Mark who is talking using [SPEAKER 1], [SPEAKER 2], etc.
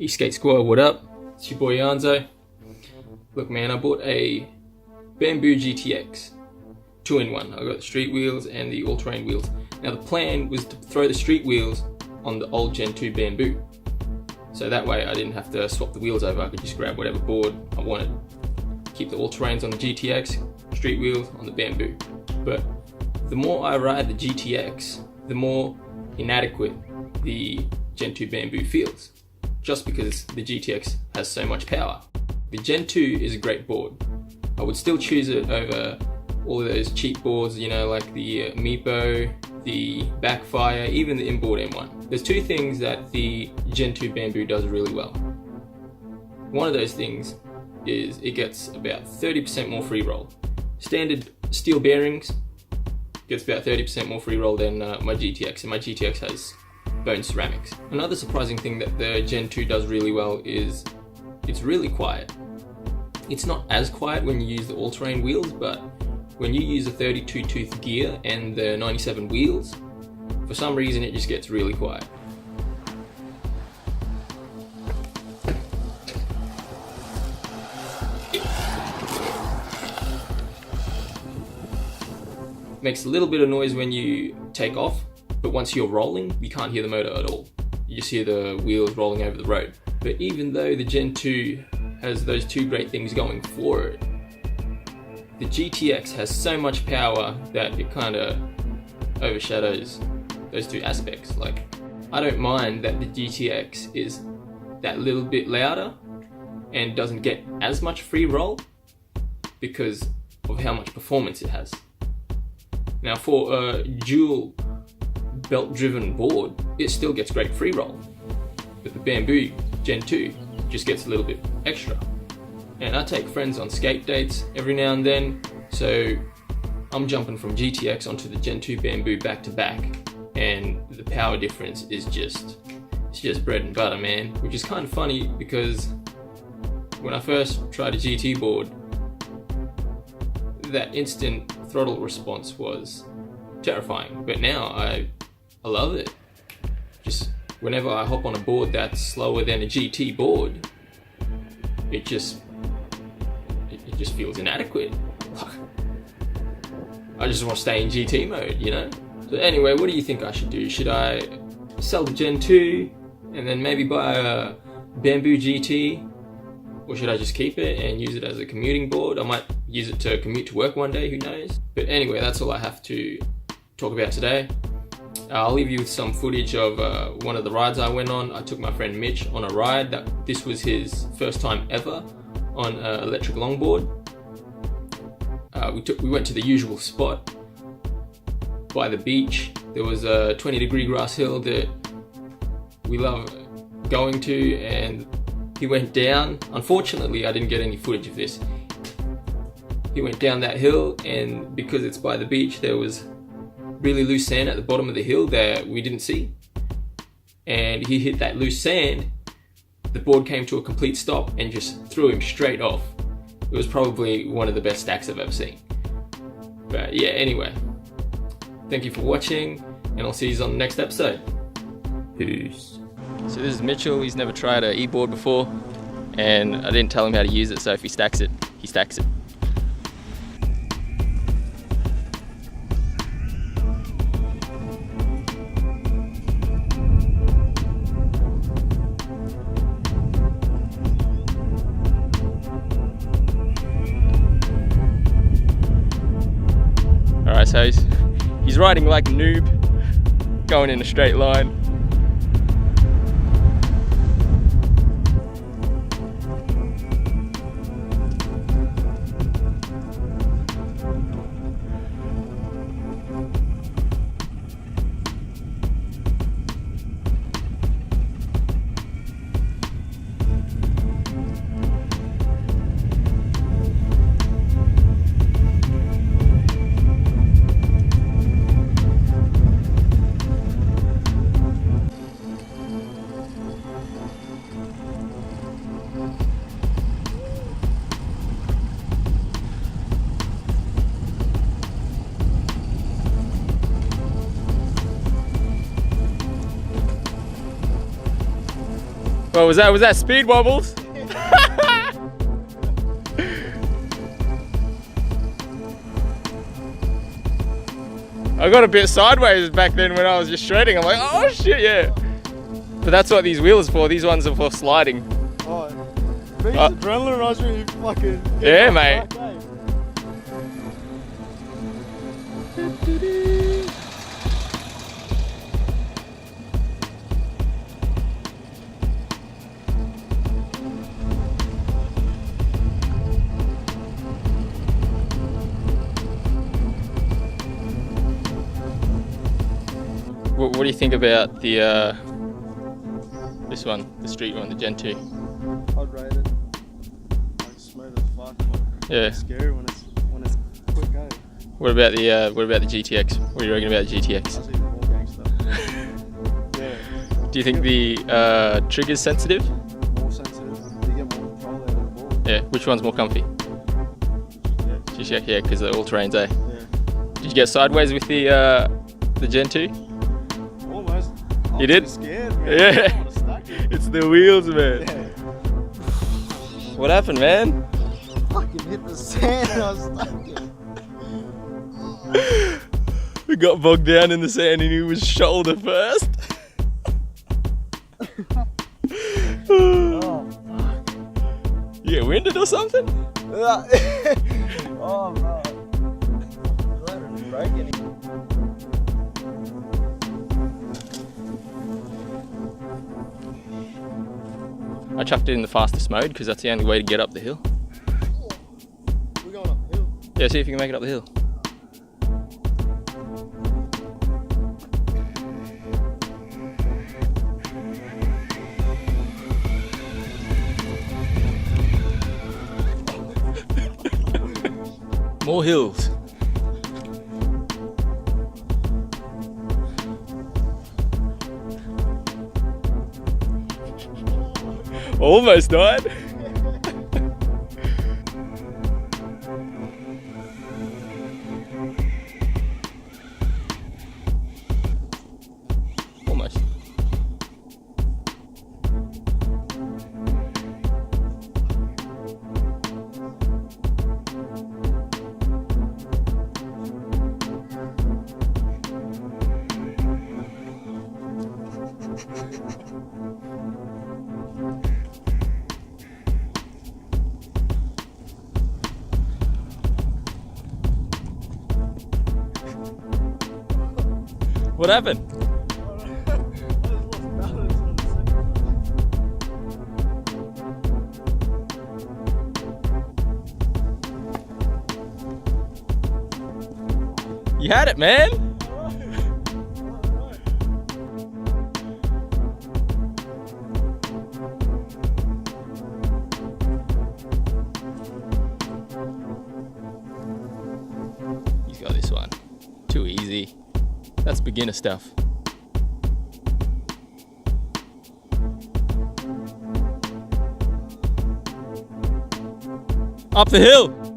[SPEAKER 1] Esk8 squad, what up? It's your boy Yanzo. Look man, I bought a Bamboo GTX 2-in-1. I got the street wheels and the all-terrain wheels. Now the plan was to throw the street wheels on the old Gen 2 Bamboo. So that way I didn't have to swap the wheels over, I could just grab whatever board I wanted. Keep the all-terrains on the GTX, street wheels on the Bamboo. But the more I ride the GTX, the more inadequate the Gen 2 Bamboo feels. Just because the GTX has so much power. The Gen 2 is a great board. I would still choose it over all of those cheap boards, you know, like the Meepo, the Backfire, even the inboard M1. There's two things that the Gen 2 Bamboo does really well. One of those things is it gets about 30% more free roll. Standard steel bearings gets about 30% more free roll than my GTX, and my GTX has bone ceramics. Another surprising thing that the Gen 2 does really well is it's really quiet. It's not as quiet when you use the all-terrain wheels, but when you use a 32 tooth gear and the 97 wheels, for some reason it just gets really quiet. Makes a little bit of noise when you take off, but once you're rolling, you can't hear the motor at all. You just hear the wheels rolling over the road. But even though the Gen 2 has those two great things going for it, the GTX has so much power that it kind of overshadows those two aspects. Like, I don't mind that the GTX is that little bit louder and doesn't get as much free roll because of how much performance it has. Now for a dual belt driven board, it still gets great free roll, but the Bamboo Gen 2 just gets a little bit extra. And I take friends on skate dates every now and then, so I'm jumping from GTX onto the Gen 2 Bamboo back to back, and the power difference is just bread and butter, man. Which is kind of funny because when I first tried a GT board, that instant throttle response was terrifying, but now I love it. Just whenever I hop on a board that's slower than a GT board, it just feels inadequate. I just want to stay in GT mode, you know? So anyway, what do you think I should do? Should I sell the Gen 2 and then maybe buy a Bamboo GT? Or should I just keep it and use it as a commuting board? I might use it to commute to work one day, who knows? But anyway, that's all I have to talk about today. I'll leave you with some footage of one of the rides I went on. I took my friend Mitch on a ride. This was his first time ever on an electric longboard. We went to the usual spot by the beach. There was a 20-degree grass hill that we love going to, and he went down. Unfortunately, I didn't get any footage of this. He went down that hill, and because it's by the beach, there was really loose sand at the bottom of the hill that we didn't see. And he hit that loose sand, the board came to a complete stop and just threw him straight off. It was probably one of the best stacks I've ever seen. But yeah, anyway, thank you for watching, and I'll see you on the next episode. Peace. So this is Mitchell. He's never tried an e-board before, and I didn't tell him how to use it, so if he stacks it, he stacks it. Alright, so he's riding like a noob, going in a straight line. What was that? Was that speed wobbles? I got a bit sideways back then when I was just shredding. I'm like, oh shit, yeah. But that's what these wheels are for. These ones are for sliding.
[SPEAKER 2] Oh, beats adrenaline rush when you fucking...
[SPEAKER 1] Yeah, mate. What do you think about the this one, the street one, the Gen 2?
[SPEAKER 2] I'd rate it. Like smooth as fuck.
[SPEAKER 1] Yeah.
[SPEAKER 2] It's scary when it's quick go.
[SPEAKER 1] What about the GTX? What do you reckon about the GTX?
[SPEAKER 2] That's even more gangster. Yeah.
[SPEAKER 1] Do you think the trigger's sensitive?
[SPEAKER 2] More sensitive. You get more control out of the board.
[SPEAKER 1] Yeah. Which one's more comfy? GTX, yeah, because they're all terrains, eh?
[SPEAKER 2] Yeah.
[SPEAKER 1] Did you get sideways with the Gen 2?
[SPEAKER 2] Almost.
[SPEAKER 1] You did?
[SPEAKER 2] Scared, man.
[SPEAKER 1] Yeah. It's the wheels, man.
[SPEAKER 2] Yeah.
[SPEAKER 1] What happened, man?
[SPEAKER 2] Fucking hit the sand and I was stuck in.
[SPEAKER 1] We got bogged down in the sand and he was shoulder first.
[SPEAKER 2] Oh, fuck.
[SPEAKER 1] You get winded or something?
[SPEAKER 2] Oh, bro. I didn't break anything.
[SPEAKER 1] I chucked it in the fastest mode because that's the only way to get up the hill.
[SPEAKER 2] We're going uphill.
[SPEAKER 1] Yeah, see if you can make it up the hill. More hills. Almost died. Almost. What happened? You had it, man. He's got this one. Too easy. That's beginner stuff. Up the hill.